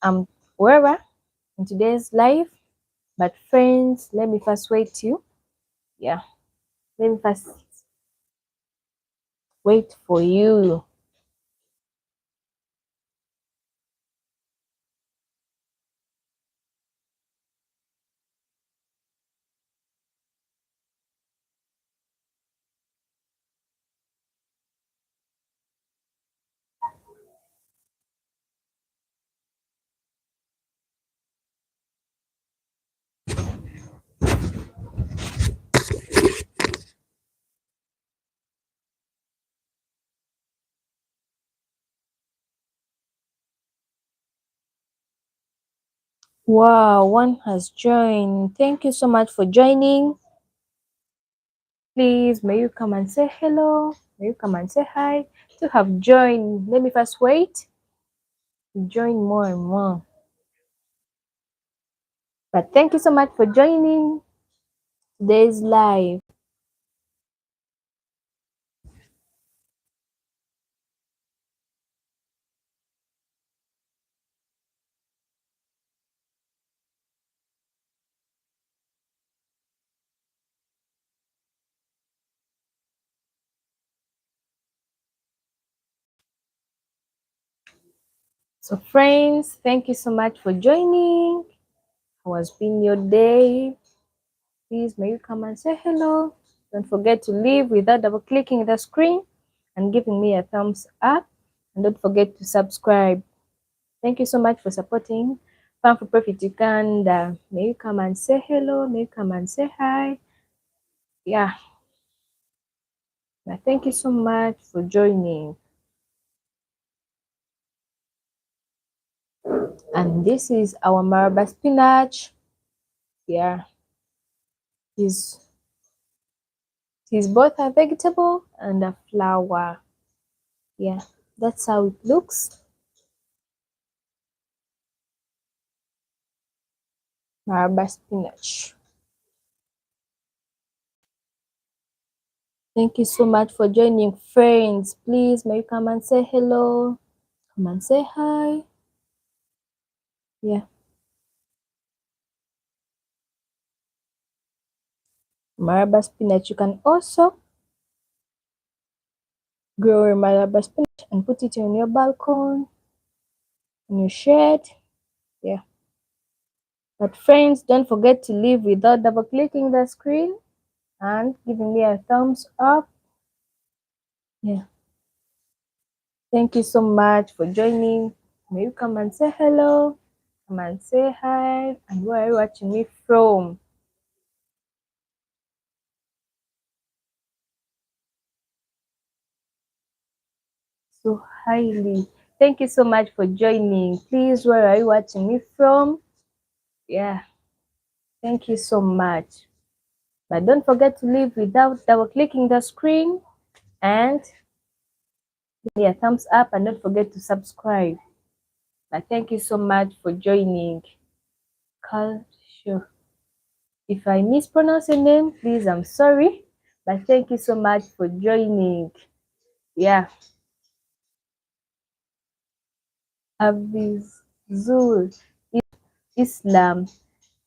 I'm Uwera in today's live. But friends, let me first wait you. Yeah, let me first wait for you. Wow, one has joined. Thank you so much for joining. Please, may you come and say hello. May you come and say hi. To have joined, let me first wait. Join more and more. But thank you so much for joining today's live. So, friends, thank you so much for joining. How has been your day? Please, may you come and say hello. Don't forget to leave without double clicking the screen and giving me a thumbs up. And don't forget to subscribe. Thank you so much for supporting Farm for Profit Uganda. May you come and say hello. May you come and say hi. Yeah. Thank you so much for joining. And this is our maraba spinach. Yeah. Is both a vegetable and a flower. Yeah. That's how it looks. Maraba spinach. Thank you so much for joining, friends. Please, may you come and say hello. Come and say hi. Yeah. Maraba spinach. You can also grow your maraba spinach and put it on your balcony, in your shed. Yeah. But friends, don't forget to leave without double clicking the screen and giving me a thumbs up. Yeah. Thank you so much for joining. May you come and say hello. Come and say hi. And where are you watching me from? So highly. Thank you so much for joining. Please, where are you watching me from? Yeah, thank you so much. But don't forget to leave without double clicking the screen and give me a thumbs up and don't forget to subscribe. But thank you so much for joining. Culture. If I mispronounce your name, please, I'm sorry. But thank you so much for joining. Yeah. Avizul Islam.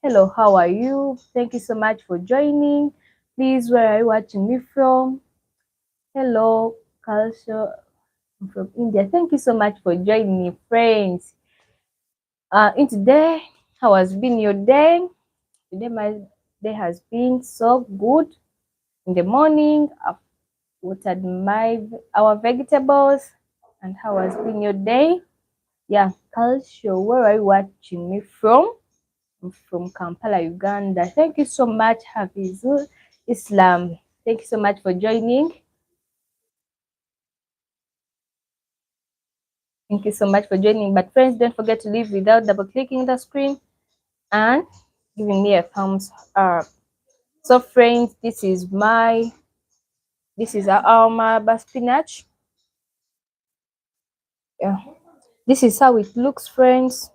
Hello, how are you? Thank you so much for joining. Please, where are you watching me from? Hello, culture. I'm from India. Thank you so much for joining me, friends. In today, how has been your day? Today, my day has been so good. In the morning, I've watered our vegetables. And how has been your day? Yeah, culture. Where are you watching me from? From Kampala, Uganda. Thank you so much, Hafizul Islam. Thank you so much for joining. Thank you so much for joining. But friends, don't forget to leave without double clicking the screen and giving me a thumbs up. So friends, this is our maraba spinach. Yeah. This is how it looks, friends.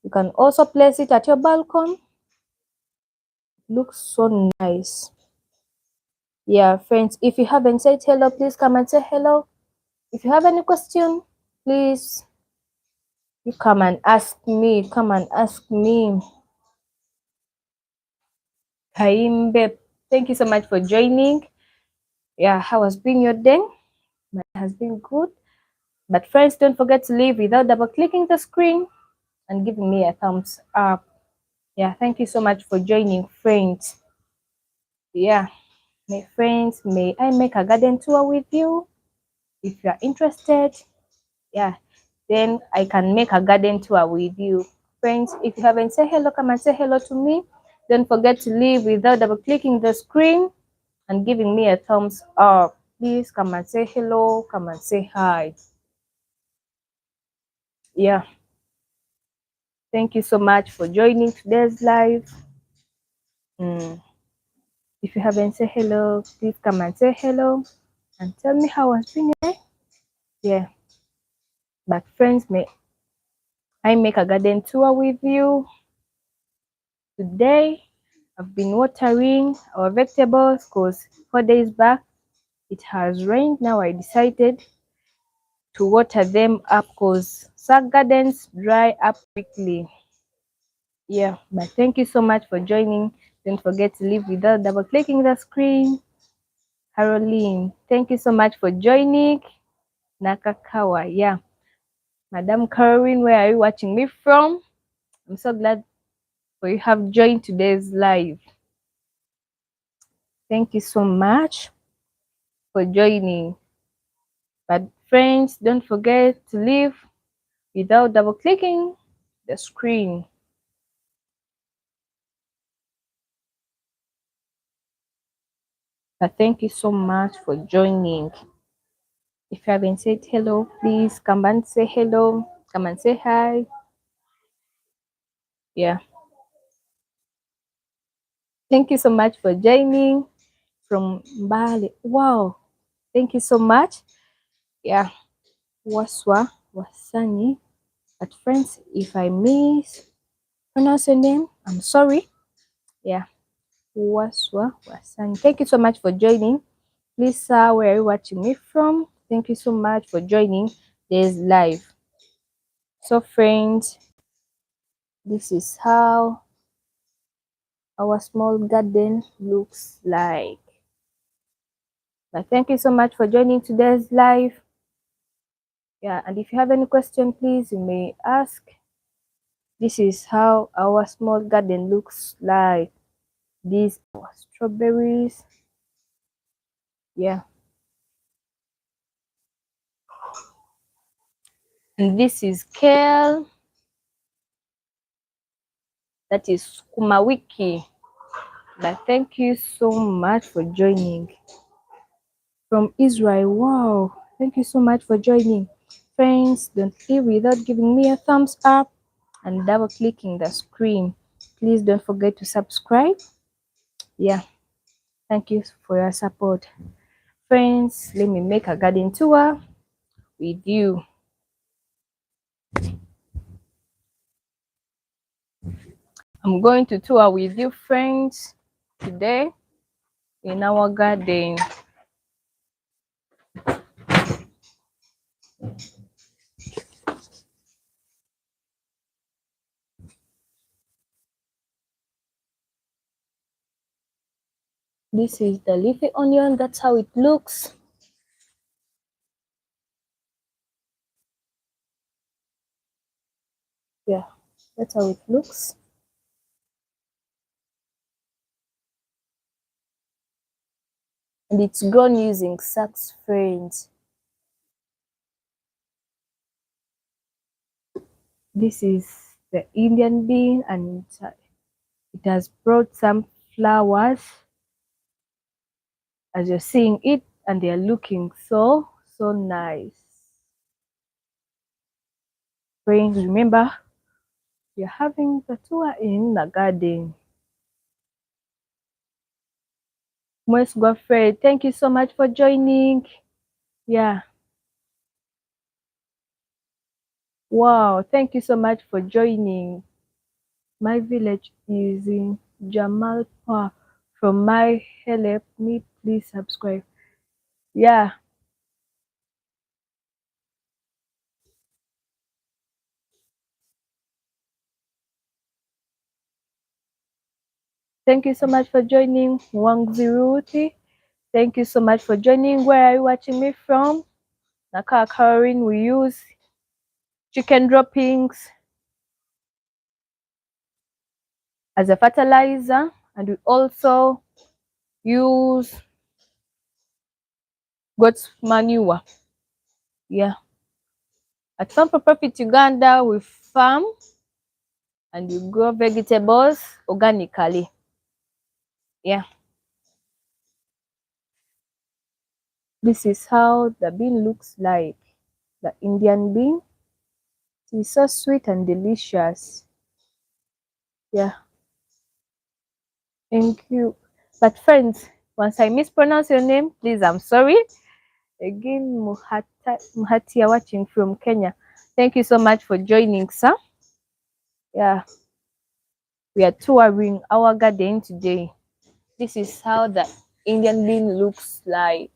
You can also place it at your balcony. Looks so nice. Yeah, friends, if you haven't said hello, please come and say hello. If you have any question, please You come and ask me. Come and ask me. Kaimbe, thank you so much for joining. Yeah, how has been your day? Mine has been good. But friends, don't forget to leave without double clicking the screen and giving me a thumbs up. Yeah, thank you so much for joining, friends. Yeah, my friends, may I make a garden tour with you? If you are interested, yeah, then I can make a garden tour with you. Friends, if you haven't said hello, come and say hello to me. Don't forget to leave without double clicking the screen and giving me a thumbs up. Please come and say hello, come and say hi. Yeah, thank you so much for joining today's live. If you haven't said hello, please come and say hello and tell me how has been your day. Yeah, but friends, may I make a garden tour with you today? I've been watering our vegetables because 4 days back it has rained. Now I decided to water them up because some gardens dry up quickly. Yeah, but thank you so much for joining. Don't forget to leave without double clicking the screen. Caroline, thank you so much for joining. Nakakawa, yeah. Madam Caroline, where are you watching me from? I'm so glad for you have joined today's live. Thank you so much for joining. But friends, don't forget to leave without double clicking the screen. But thank you so much for joining. If you haven't said hello, please come and say hello. Come and say hi. Yeah. Thank you so much for joining from Bali. Wow. Thank you so much. Yeah. Waswa Wasani. But friends, if I mispronounce your name, I'm sorry. Yeah. Waswa Wasani. Thank you so much for joining. Lisa, where are you watching me from? Thank you so much for joining this live. So friends, this is how our small garden looks like. But thank you so much for joining today's live. Yeah, and if you have any question, please you may ask. This is how our small garden looks like. These are strawberries. Yeah. And this is kale. That is kumawiki. But thank you so much for joining. From Israel. Wow. Thank you so much for joining. Friends, don't leave without giving me a thumbs up and double clicking the screen. Please don't forget to subscribe. Yeah. Thank you for your support. Friends, let me make a garden tour with you. I'm going to tour with you, friends, today in our garden. This is the leafy onion. That's how it looks. Yeah, that's how it looks. And it's grown using sacks, friends. This is the Indian bean, and it has brought some flowers as you're seeing it, and they're looking so nice. Friends, remember, you're having the tour in the garden. Most Godfrey, thank you so much for joining. Yeah. Wow, thank you so much for joining. My village is in Jamalpa. From my help me, please subscribe. Yeah. Thank you so much for joining. Wangziruti. Thank you so much for joining. Where are you watching me from? Naka Karin, we use chicken droppings as a fertilizer, and we also use goat manure. Yeah. At Farm for Profit Uganda, we farm and we grow vegetables organically. Yeah. This is how the bean looks like. The Indian bean. It is so sweet and delicious. Yeah. Thank you. But friends, once I mispronounce your name, please, I'm sorry. Again, Muhatia watching from Kenya. Thank you so much for joining, sir. Yeah, we are touring our garden today. This is how the Indian bean looks like.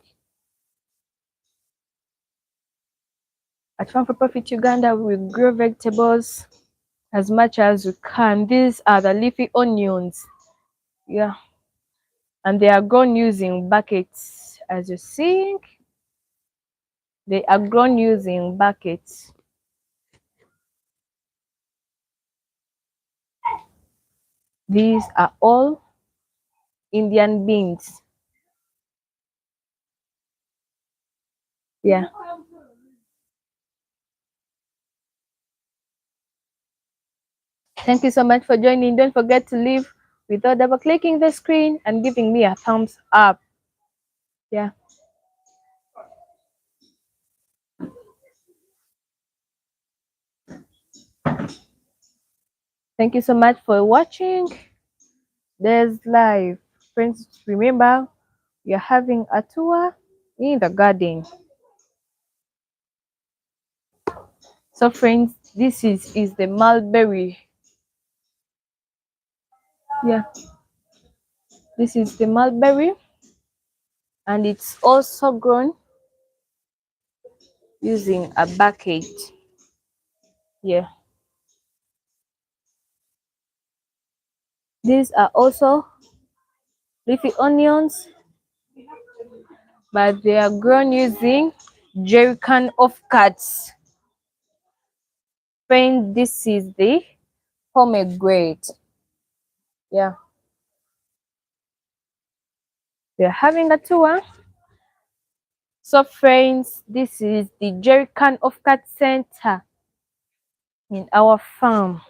At Farm for Profit Uganda, we grow vegetables as much as we can. These are the leafy onions. Yeah, and they are grown using buckets. As you see, they are grown using buckets. These are all Indian beans. Yeah. Thank you so much for joining. Don't forget to leave without double clicking the screen and giving me a thumbs up. Yeah. Thank you so much for watching. There's live. Friends, remember, we are having a tour in the garden. So friends, this is the mulberry. Yeah. This is the mulberry, and it's also grown using a bucket. Yeah. These are also leafy onions, but they are grown using jerry can of cuts. Friend, this is the pomegranate. Yeah, we're having a tour. So friends, this is the jerry can of cut center in our farm.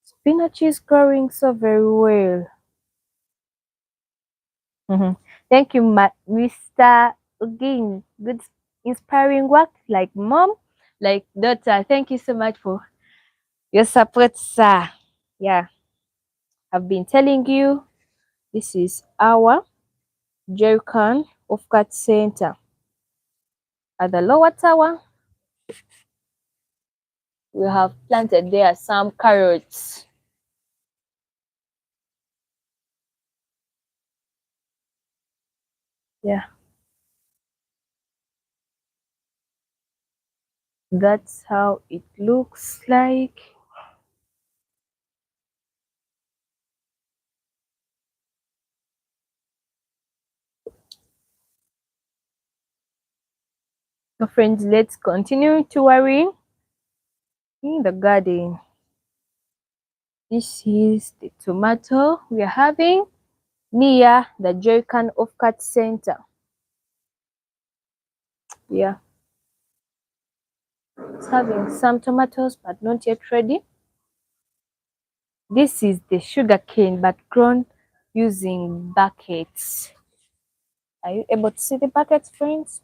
Spinach is growing so very well. Thank you, Mr. Again, good inspiring work like mom, like daughter. Thank you so much for your support, sir. Yeah, I've been telling you this is our jerrycan of cut center. At the lower tower, we have planted there some carrots. Yeah, that's how it looks like. So friends, let's continue touring in the garden. This is the tomato we are having near the jerrycan of cut center. Yeah, it's having some tomatoes but not yet ready. This is the sugar cane but grown using buckets. Are you able to see the buckets, friends?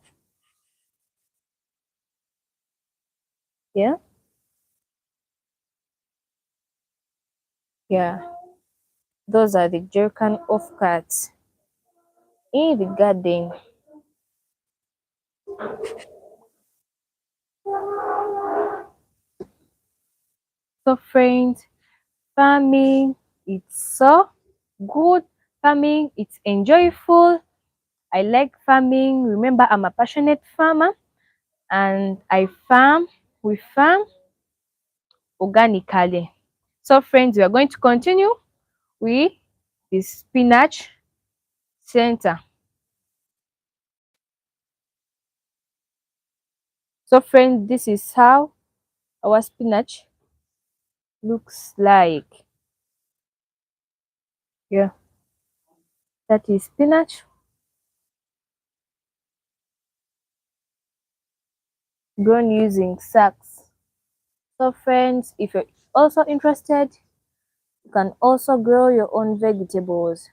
Yeah, yeah. Those are the jerrycan of cuts in the garden. So friends, farming, it's so good. Farming, it's enjoyable. I like farming. Remember, I'm a passionate farmer and we farm organically. So friends, we are going to continue with the spinach center. So friends, this is how our spinach looks like. Yeah, that is spinach grown using sacks. So friends, if you're also interested, you can also grow your own vegetables.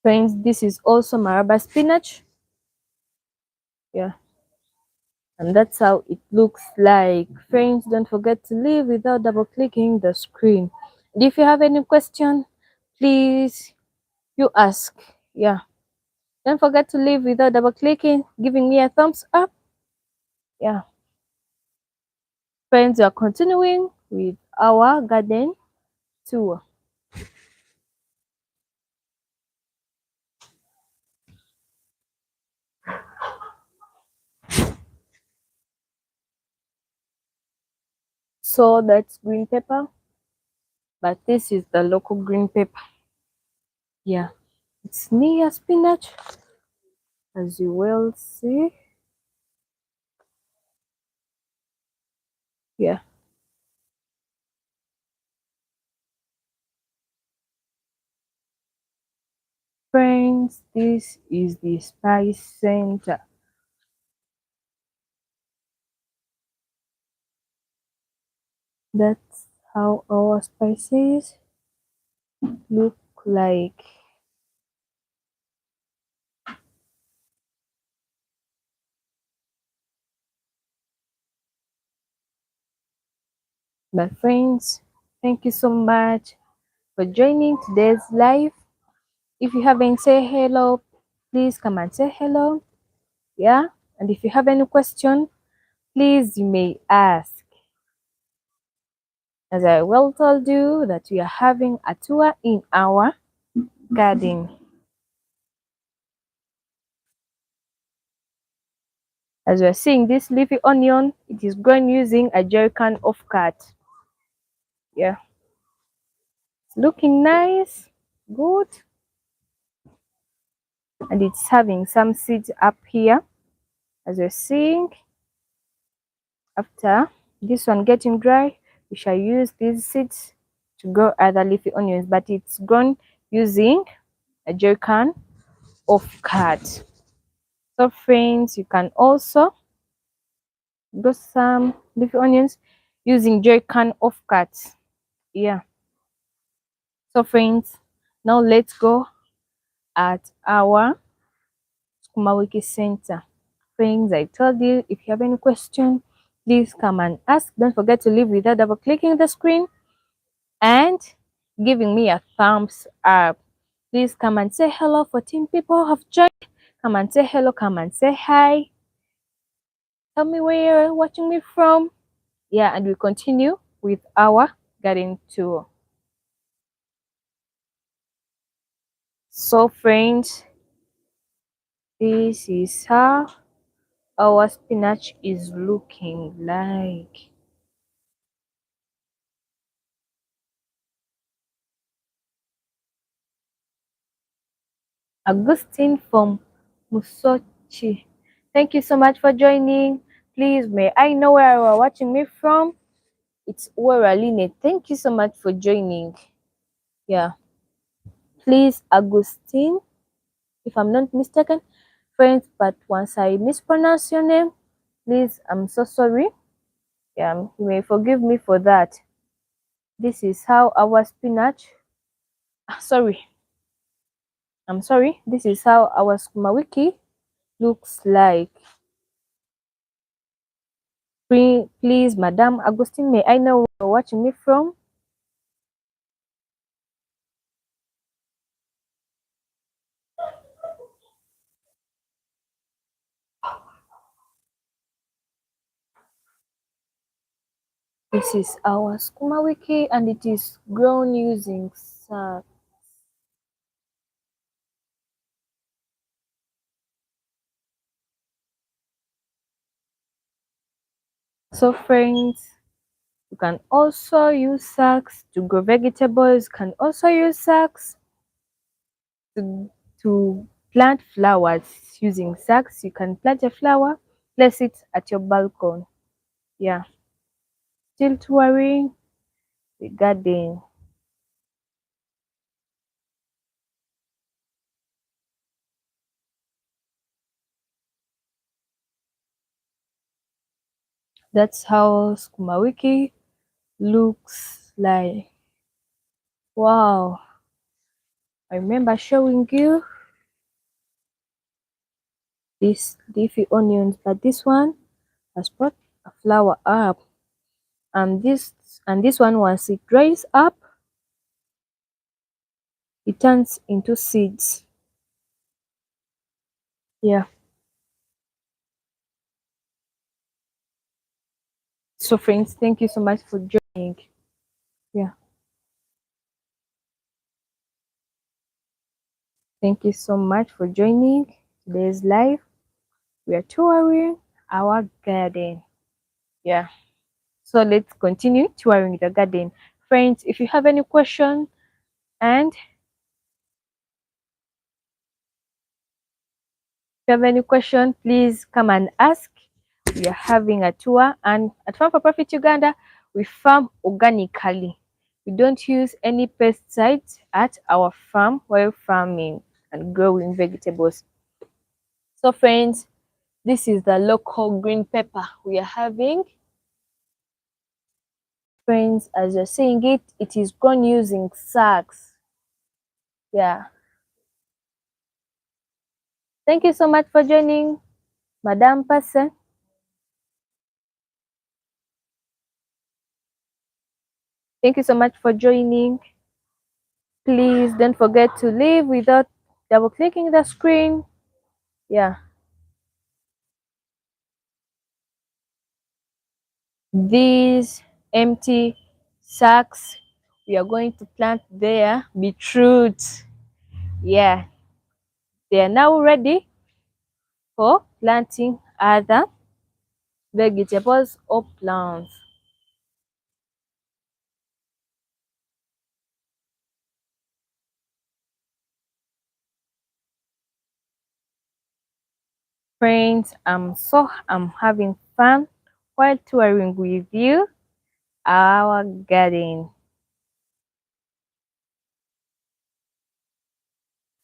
Friends, this is also maraba spinach. Yeah, and that's how it looks like. Friends, don't forget to leave without double clicking the screen. And if you have any question, please you ask. Yeah, don't forget to leave without double clicking, giving me a thumbs up. Yeah, friends, we are continuing with our garden tour. So that's green pepper, but this is the local green pepper. Yeah, it's near spinach, as you will see. Yeah, friends, this is the spice center. That's how our spices look like. But friends, thank you so much for joining today's live. If you haven't said hello, please come and say hello. Yeah, and if you have any question, please you may ask. As I well told you that we are having a tour in our garden. As we are seeing this leafy onion, it is grown using a jerry can of cut. Yeah, it's looking nice, good, and it's having some seeds up here. As we're seeing, after this one getting dry, we shall use these seeds to grow other leafy onions, but it's grown using a jerry can of cut. So friends, you can also grow some leafy onions using jerry can of cut. Yeah. So friends, now let's go at our Sukuma Wiki Center. Friends, I told you, if you have any question, please come and ask. Don't forget to leave without double clicking the screen and giving me a thumbs up. Please come and say hello. 14 people have joined. Come and say hello. Come and say hi. Tell me where you're watching me from. Yeah, and we continue with our garden tour. So friends, this is how our spinach is looking like. Augustine from Musochi. Thank you so much for joining. Please, may I know where you are watching me from? It's Uwera. Thank you so much for joining. Yeah, please, Augustine, if I'm not mistaken, friends, but once I mispronounce your name, please, I'm so sorry. Yeah, you may forgive me for that. This is how our spinach, sorry, I'm sorry. This is how our Sukuma Wiki looks like. Please, Madam Agustin, may I know where you're watching me from? This is our Sukuma Wiki and it is grown using sacks. So friends, you can also use sacks to grow vegetables. You can also use sacks to, to plant flowers. Using sacks, you can plant a flower, place it at your balcony. Yeah, still touring the garden. That's how Skumawiki looks like. Wow, I remember showing you these leafy onions, but this one has brought a flower up. And this one, once it dries up, it turns into seeds. Yeah. So friends, thank you so much for joining. Yeah. Thank you so much for joining today's live. We are touring our garden. Yeah. So let's continue touring the garden. Friends, if you have any question and if you have any question, please come and ask. We are having a tour, and at Farm for Profit Uganda, we farm organically. We don't use any pesticides at our farm while farming and growing vegetables. So friends, this is the local green pepper we are having. Friends, as you're seeing it, it is grown using sacks. Yeah. Thank you so much for joining, Madam Person. Thank you so much for joining. Please don't forget to leave without double clicking the screen. Yeah. These empty sacks, we are going to plant there beetroot. Yeah. They are now ready for planting other vegetables or plants. Friends, I'm having fun while touring with you our garden.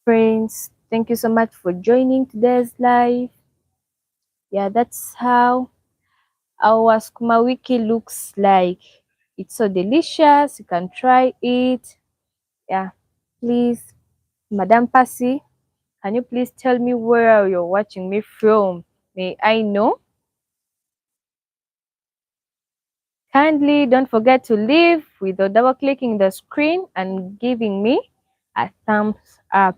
Friends, thank you so much for joining today's live. Yeah, that's how our skuma wiki looks like. It's so delicious. You can try it. Yeah, please, Madam Passy, can you please tell me where you're watching me from? May I know? Kindly don't forget to leave without double clicking the screen and giving me a thumbs up.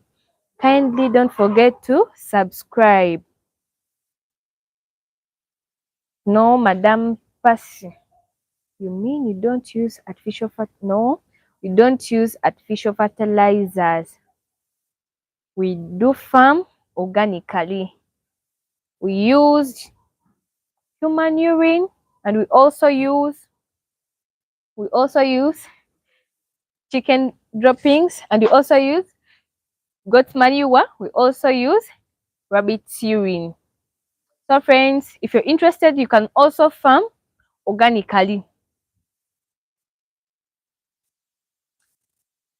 Kindly don't forget to subscribe. No, Madam Passy. You mean you don't use artificial No, we don't use artificial fertilizers. We do farm organically. We use human urine, and we also use chicken droppings, and we also use goat manure. We also use rabbit urine. So friends, if you're interested, you can also farm organically.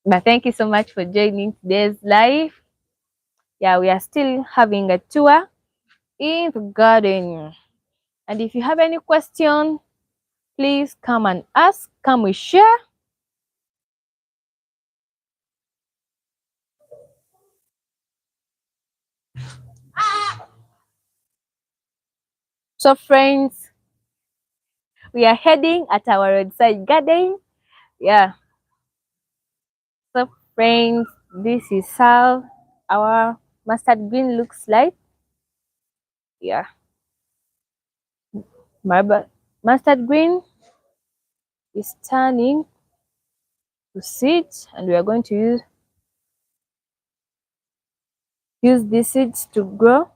But thank you so much for joining today's live. Yeah, we are still having a tour in the garden. And if you have any question, please come and ask. Come we share. So friends, we are heading at our roadside garden. Yeah. So friends, this is how our mustard green looks like. Yeah. Mustard green is turning to seeds, and we are going to use these seeds to grow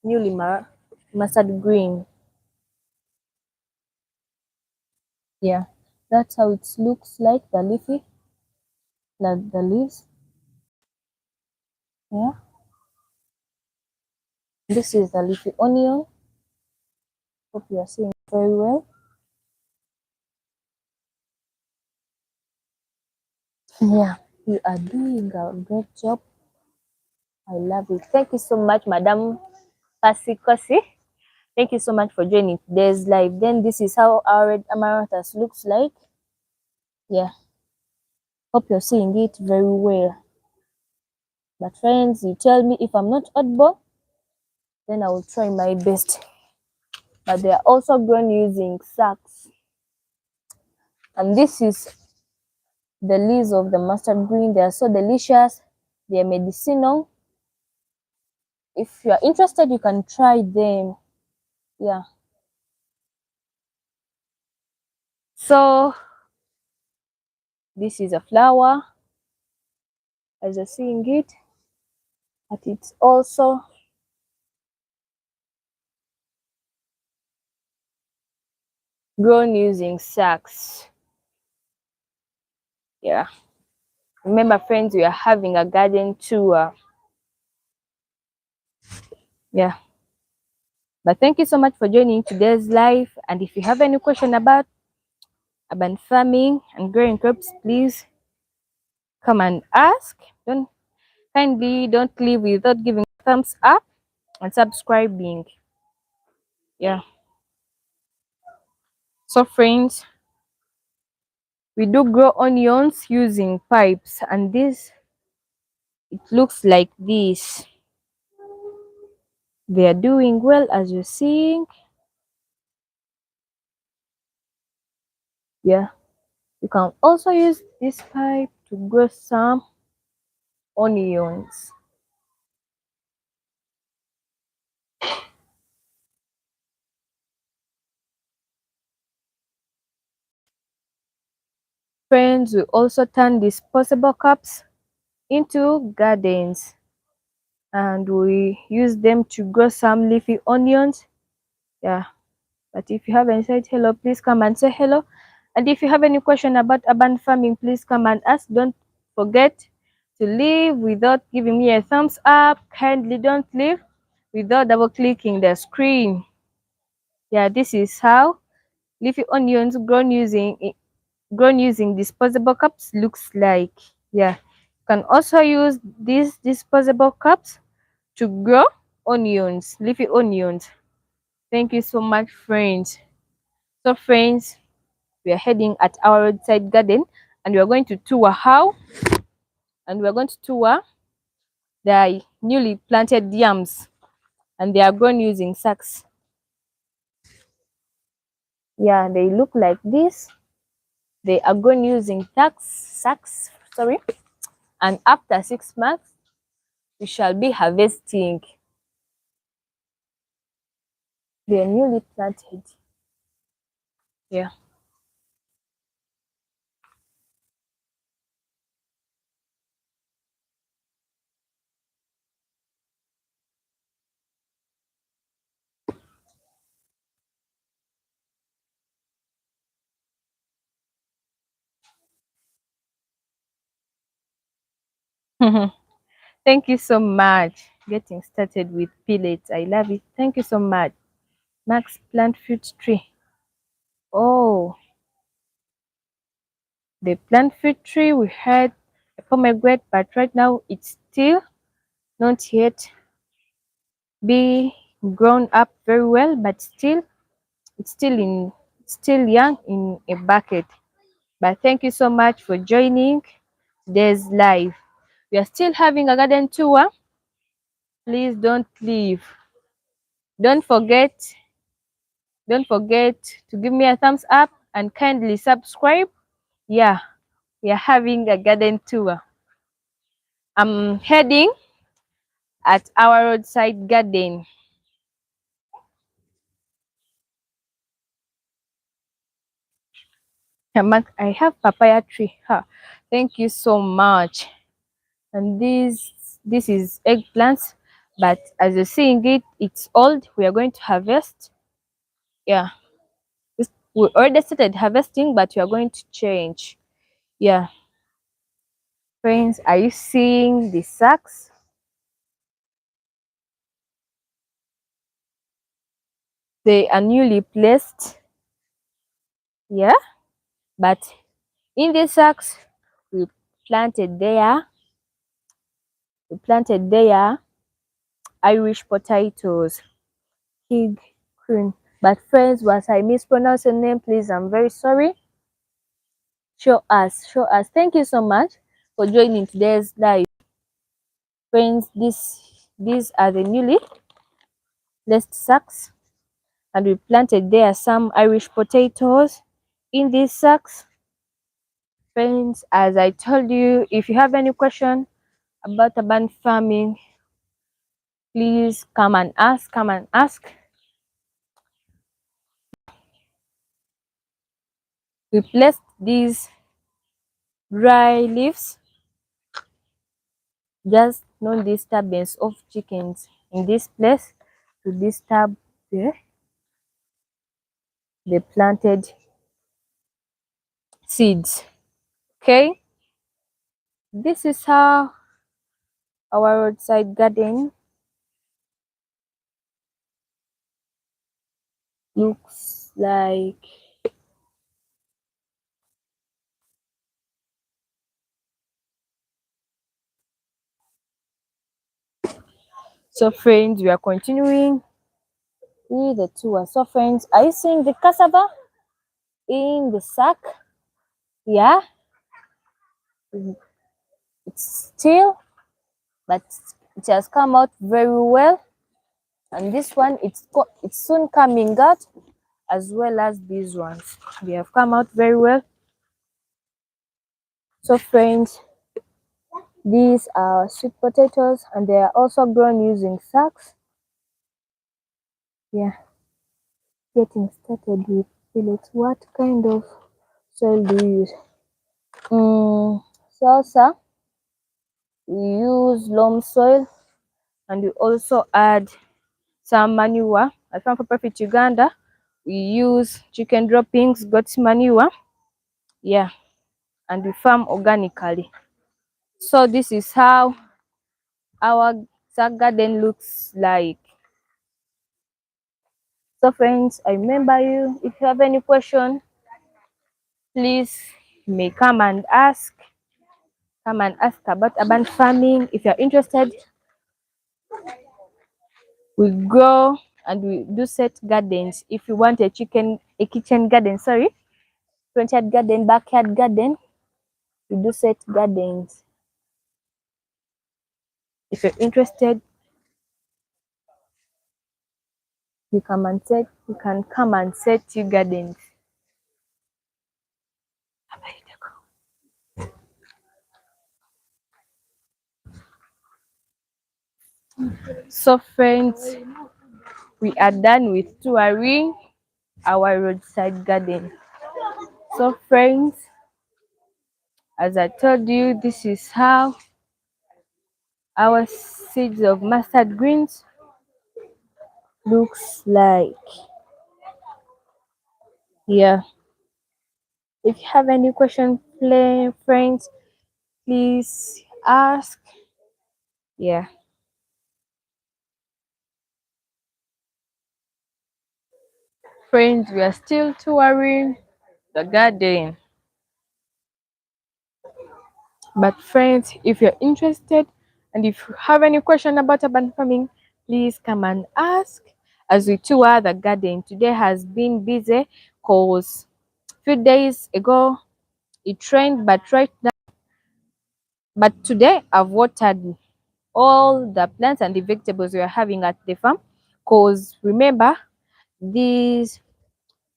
newly mustard green. Yeah, that's how it looks like, the leafy, like the leaves. Yeah, this is the leafy onion. Hope you are seeing very well. Yeah, you are doing a great job. I love it. Thank you so much, Madam Pasikosi. Thank you so much for joining today's live. Then this is how our red amaranthus looks like. Yeah, hope you're seeing it very well. But friends, you tell me if I'm not audible, then I will try my best. But they are also grown using sacks. And this is the leaves of the mustard green. They are so delicious. They are medicinal. If you are interested, you can try them. Yeah. So this is a flower as you're seeing it, but it's also grown using sacks. Yeah. Remember, friends, we are having a garden tour. Yeah. But thank you so much for joining today's live. And if you have any question about urban farming and growing crops, please come and ask. Don't leave without giving a thumbs up and subscribing. Yeah. So friends, we do grow onions using pipes, and this it looks like this. They are doing well as you're seeing. Yeah. You can also use this pipe to grow some onions. Friends, we also turn disposable cups into gardens, and we use them to grow some leafy onions. Yeah. But if you haven't said hello, please come and say hello. And if you have any question about urban farming, please come and ask. Don't forget to leave without giving me a thumbs up. Kindly don't leave without double clicking the screen. Yeah, this is how leafy onions grown using disposable cups looks like. Yeah, you can also use these disposable cups to grow onions, leafy onions. Thank you so much, friends. So friends, we are heading at our roadside garden, and we are going to tour how and we are going to tour the newly planted yams, and they are grown using sacks. Yeah, they look like this. They are grown using sacks, sorry. And after 6 months, we shall be harvesting. They are newly planted. Yeah. Thank you so much. Getting started with pellets. I love it. Thank you so much. Max plant fruit tree. Oh, the plant fruit tree, we had a pomegranate, but right now it's still not yet be grown up very well, but still it's still young in a bucket. But thank you so much for joining today's live. We are still having a garden tour. Please don't leave. Don't forget, don't forget to give me a thumbs up and kindly subscribe. Yeah, we are having a garden tour. I'm heading at our roadside garden. I have papaya tree. Huh. Thank you so much. And this is eggplants, but as you're seeing it, it's old. We are going to harvest. Yeah. We already started harvesting, but we are going to change. Yeah. Friends, are you seeing the sacks? They are newly placed. Yeah. But in the sacks, we planted there, we planted there Irish potatoes, pig cream. But friends, was I mispronounce your name, please? I'm very sorry. Show us, show us. Thank you so much for joining today's live. Friends, these are the newly placed sacks, and we planted there some Irish potatoes in these sacks. Friends, as I told you, if you have any question about urban farming, please come and ask, come and ask. We placed these dry leaves, just no disturbance of chickens in this place to disturb the planted seeds. Okay, this is how our roadside garden looks like. So friends, we are continuing with the tour. So friends, are you seeing the cassava in the sack? Yeah, it's still, but it has come out very well. And this one, it's soon coming out, as well as these ones. They have come out very well. So friends, these are sweet potatoes, and they are also grown using sacks. Yeah, getting started with pellets. What kind of soil do you use? Salsa, we use loam soil, and we also add some manure. At Farm for Profit Uganda, we use chicken droppings, goat manure. Yeah, and we farm organically. So this is how our sack garden looks like. So friends, I remember you. If you have any question, please you may come and ask. Come and ask about urban farming. If you're interested, we grow and we do set gardens. If you want a kitchen garden, sorry, front yard garden, backyard garden, we do set gardens. If you're interested, you can come and set your gardens. So friends, we are done with touring our roadside garden. So friends, as I told you, this is how our seeds of mustard greens looks like. Yeah. If you have any question, friends, please ask. Yeah. Friends, we are still touring the garden. But friends, if you're interested and if you have any question about urban farming, please come and ask as we tour the garden. Today has been busy because few days ago it rained, but today I've watered all the plants and the vegetables we are having at the farm. Because remember, these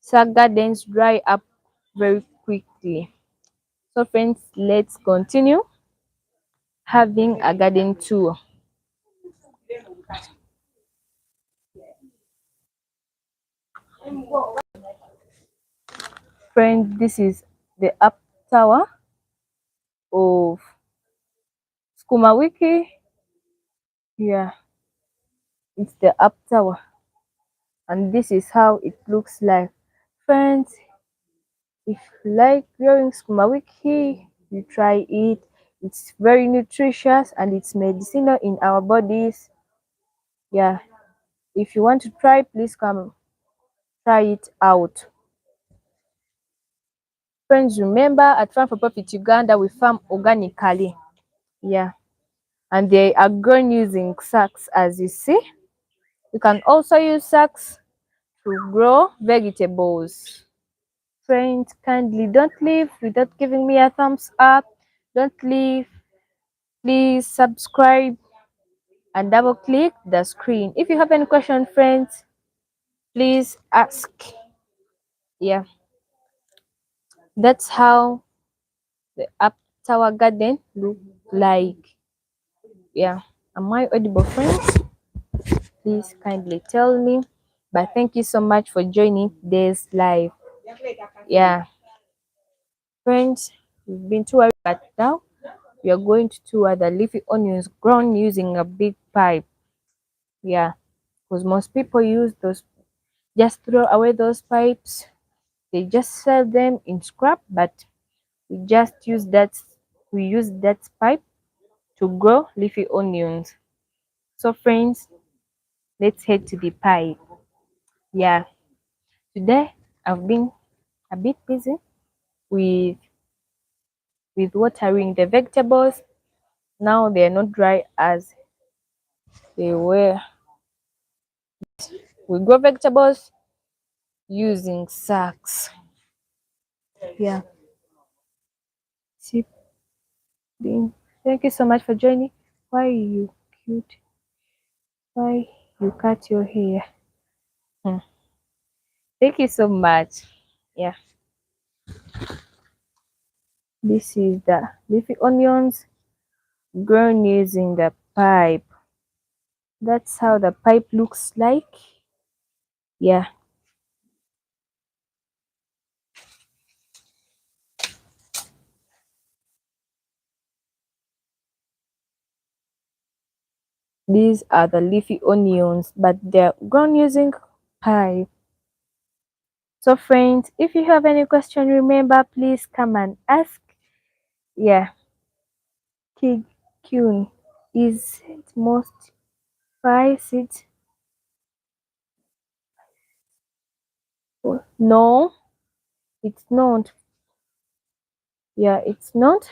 sack gardens dry up very quickly. So friends, let's continue having a garden tour. Friends, this is the up tower of Skuma Wiki. Yeah, it's the up tower, and this is how it looks like. Friends, If you like growing wiki, you try it. It's very nutritious and it's medicinal in our bodies. Yeah, if you want to try, please come try it out. Friends, remember at Farm for Profit Uganda, we farm organically. Yeah, and they are grown using sacks, as you see. You can also use sacks to grow vegetables. Friends, kindly don't leave without giving me a thumbs up. Don't leave. Please subscribe and double click the screen. If you have any question, friends, please ask. Yeah, that's how the up tower garden look like. Yeah, am I audible, friends? Please kindly tell me. But thank you so much for joining today's live. Yeah, friends, we've been to but now we are going to tour the leafy onions grown using a big pipe. Yeah, because most people use those, just throw away those pipes. They just sell them in scrap, but we just use that pipe to grow leafy onions. So friends, let's head to the pipe. Yeah, today I've been a bit busy with watering the vegetables. Now they're not dry as they were. We grow vegetables using sacks. Yeah. See, thank you so much for joining. Why you cute? Why you cut your hair? Hmm. Thank you so much. Yeah. This is the leafy onions grown using the pipe. That's how the pipe looks like. Yeah. These are the leafy onions, but they're grown using pipe. So friends, if you have any question, remember, please come and ask. Yeah. Kyun is it most price it? No, it's not. Yeah, it's not.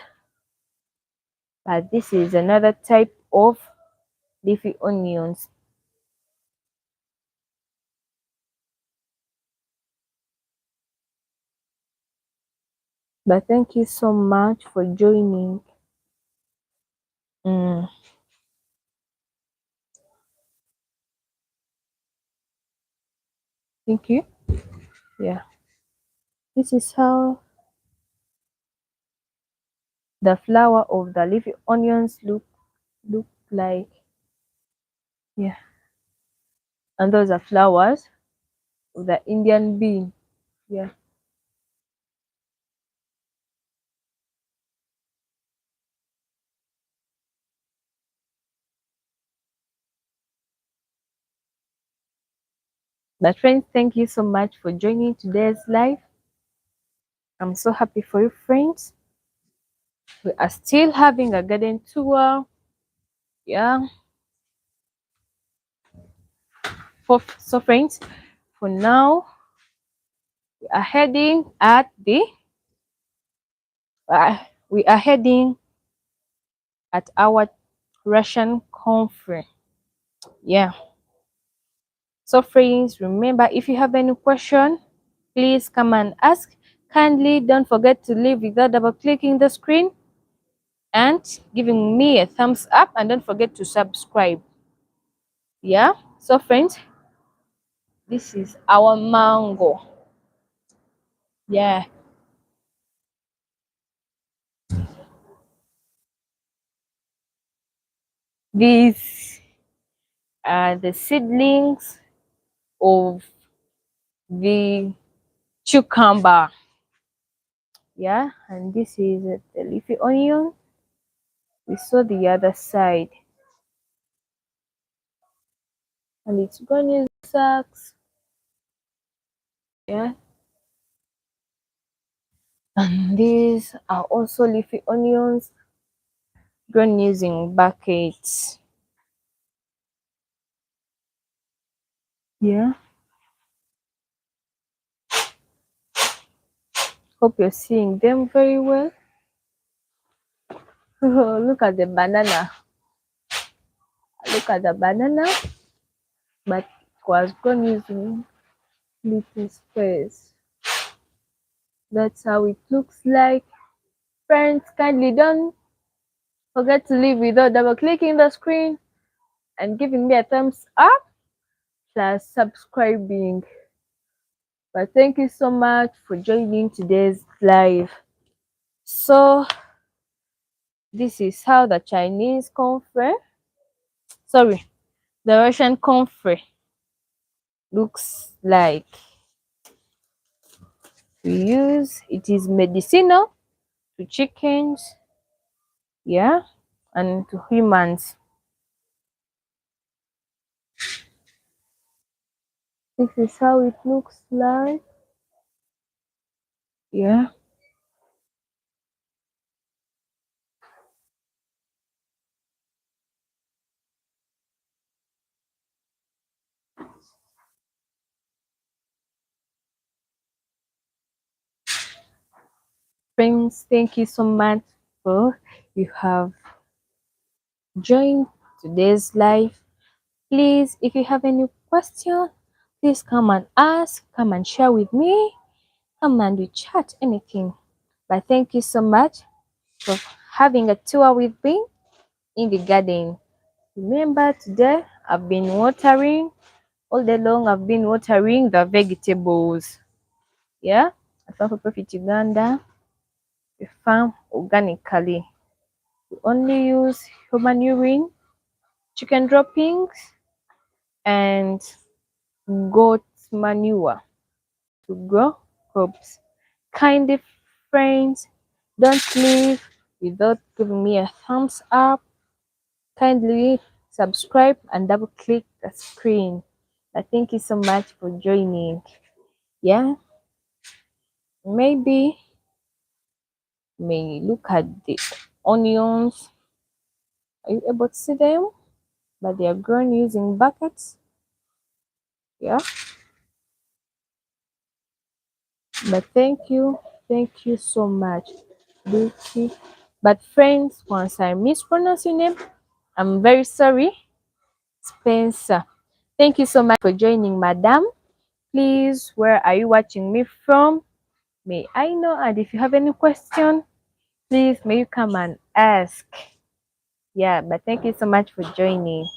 But this is another type of leafy onions. But thank you so much for joining. Mm, thank you. Yeah. This is how the flower of the leafy onions look like. Yeah. And those are flowers of the Indian bean. Yeah. But friends, thank you so much for joining today's live. I'm so happy for you, friends. We are still having a garden tour. Yeah. So friends, for now, we are heading at the we are heading at our Russian conference. Yeah. So friends, remember, if you have any question, please come and ask. Kindly don't forget to leave without double clicking the screen and giving me a thumbs up, and don't forget to subscribe. Yeah. So friends, this is our mango. Yeah. These are the seedlings of the cucumber. Yeah, and this is the leafy onion. We saw the other side, and it's grown in sacks. Yeah, And these are also leafy onions grown using buckets. Yeah, hope you're seeing them very well. Look at the banana. Look at the banana, but it was grown using little space. That's how it looks like. Friends, kindly don't forget to leave without double clicking the screen and giving me a thumbs up plus subscribing. But thank you so much for joining today's live. So this is how the Chinese confre, sorry, the Russian confre looks like. We use it is medicinal to chickens, yeah, and to humans. This is how it looks like. Yeah. Friends, thank you so much for you have joined today's live. Please, if you have any question, please come and ask, come and share with me, come and we chat anything. But thank you so much for having a tour with me in the garden. Remember today I've been watering all day long. I've been watering the vegetables. Yeah, I farm for Profit Uganda. We farm organically. We only use human urine, chicken droppings, and goat manure to grow crops. Kindly friends, don't leave without giving me a thumbs up. Kindly subscribe and double click the screen. Thank you so much for joining. Yeah, maybe may look at the onions. Are you able to see them? But they are grown using buckets. Yeah, but thank you so much, Beauty. But friends, once I mispronounce your name, I'm very sorry. Spencer. Thank you so much for joining, Madam. Please, where are you watching me from? May I know? And if you have any question, please may you come and ask. Yeah, but thank you so much for joining.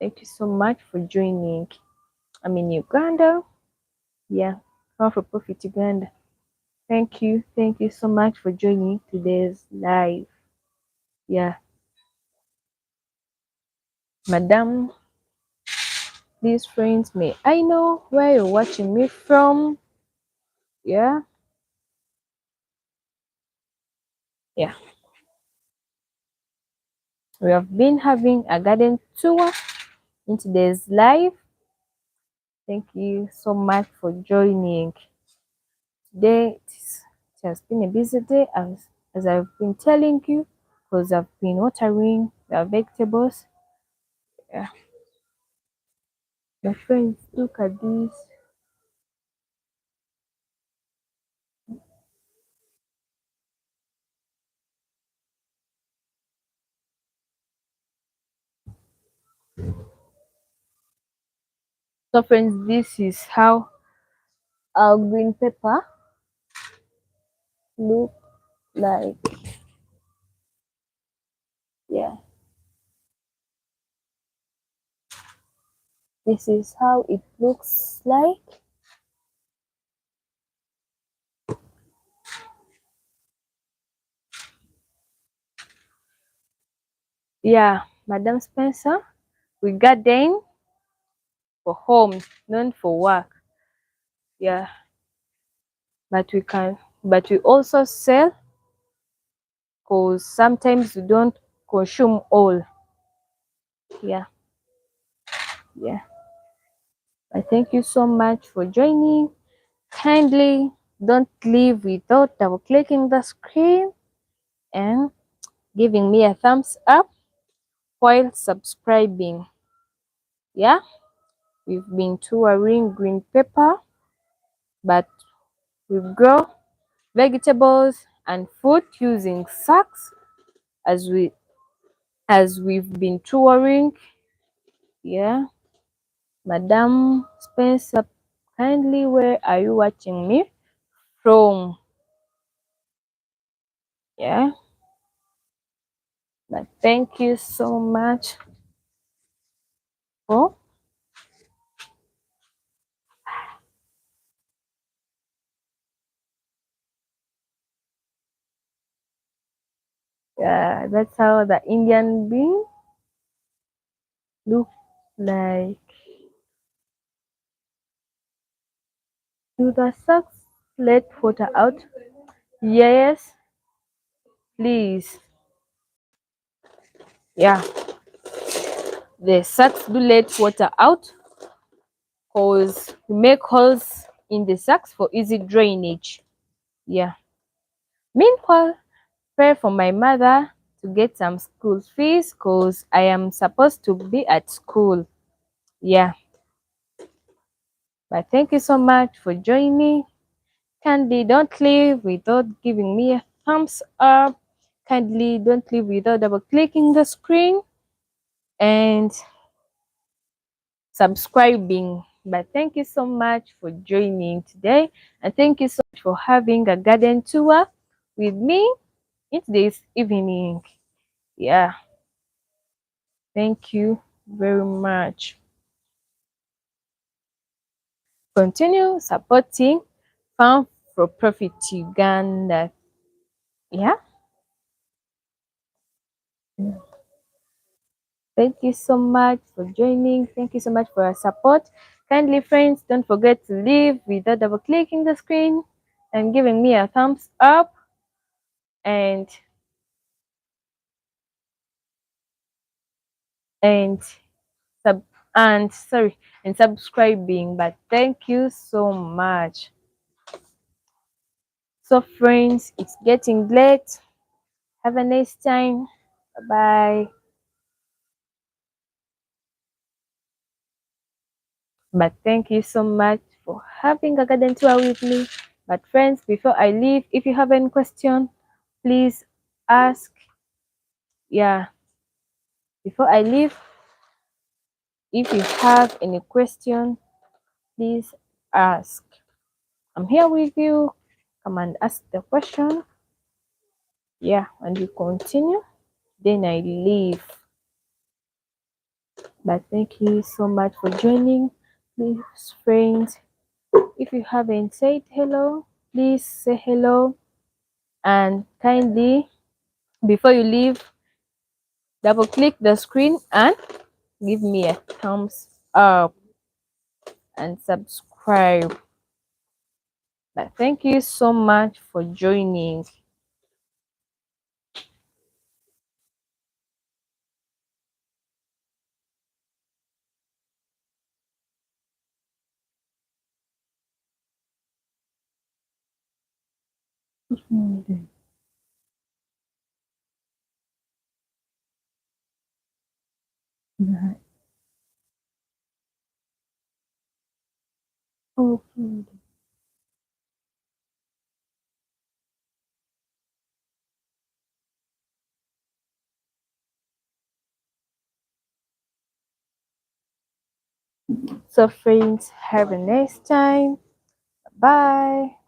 Thank you so much for joining. I'm in Uganda. Yeah, all for Profit Uganda. Thank you so much for joining today's live. Yeah, Madam, please, friends, may I know where you're watching me from? Yeah, yeah. We have been having a garden tour in today's live. Thank you so much for joining. Today it has been a busy day as I've been telling you because I've been watering the vegetables. Yeah. My friends, look at this. So friends, this is how our green pepper look like. Yeah, this is how it looks like. Yeah, Madam Spencer, we garden for home, not for work. Yeah, but we also sell because sometimes we don't consume all. Yeah, yeah. I thank you so much for joining. Kindly don't leave without double clicking the screen and giving me a thumbs up while subscribing. Yeah, we've been touring green pepper, but we grow vegetables and fruit using sacks as we've been touring. Yeah, Madam Spencer, kindly, where are you watching me from? Yeah, but thank you so much for yeah. That's how the Indian bean look like. Do the sacks let water out? Yes, please. Yeah, the sacks do let water out because we make holes in the sacks for easy drainage. Yeah. Meanwhile, pray for my mother to get some school fees because I am supposed to be at school. Yeah. But thank you so much for joining. Kindly don't leave without giving me a thumbs up. Kindly don't leave without double clicking the screen and subscribing. But thank you so much for joining today, and thank you so much for having a garden tour with me in this evening. Yeah, thank you very much. Continue supporting Farm for Profit Uganda. Yeah, thank you so much for joining. Thank you so much for your support. Kindly, friends, don't forget to leave without double clicking the screen and giving me a thumbs up and and sub and sorry and subscribing. But thank you so much. So friends, it's getting late. Have a nice time. Bye bye. But thank you so much for having a garden tour with me. But friends, before I leave, if you have any question, please ask. Yeah, before I leave, if you have any question, please ask. I'm here with you. Come and ask the question. Yeah, and you continue. Then I leave. But thank you so much for joining. Please, friends, if you haven't said hello, please say hello. And kindly, before you leave, double click the screen and give me a thumbs up and subscribe. But thank you so much for joining. So friends, have a nice time. Bye.